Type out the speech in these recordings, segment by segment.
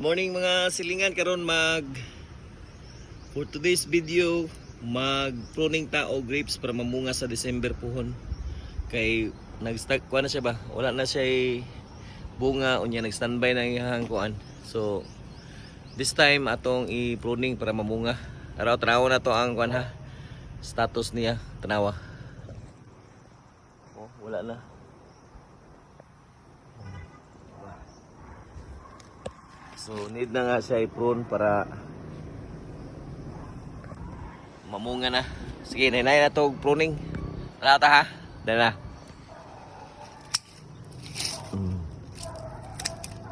Morning mga silingan, karon for today's video mag pruning ta og grapes para mamunga sa December puhon. Kay nag-start kuan na siya ba? Wala na siya bunga unya, nag-standby na iyang kuan. So this time atong i-pruning para mamunga. Araw tanaw na to ang kuan ha. Status niya, tanawa. Oh, wala na. So need na nga siya i-prune para mamunga na. Sige, nainay na ito pruning. Tara ha. Dahil na.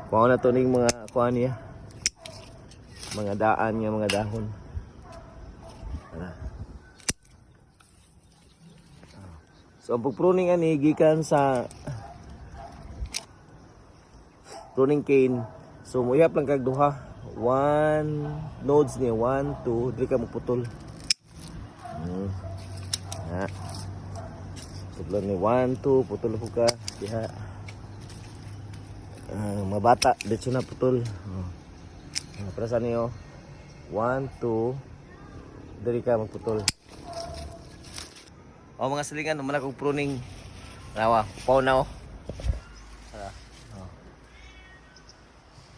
Kuha na ito ng mga kuha niya. Mga daan niya, mga dahon. Tara. So ang pag-pruning ani gikan sa pruning cane. So muyap lang kag duha. One nodes niya, 1, 2, dili ka magputol. Ha. Putol ni 1, 2, putol ko ka diha. Mabata dito na putol. Para sa niyo 1, 2, dili ka magputol. O mga silingan, naman akong pruning. Nawa, upaw na o.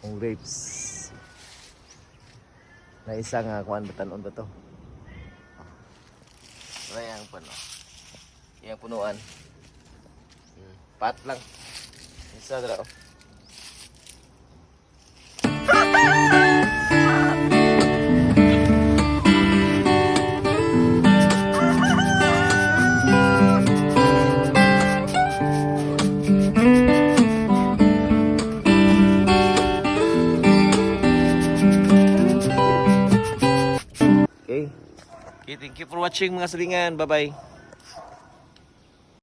Ang grapes na isang kuan batanon ba to? Rayang puno. Yang punuan. Pat lang. Isa dra. Okay, thank you for watching mga silingan. Bye-bye.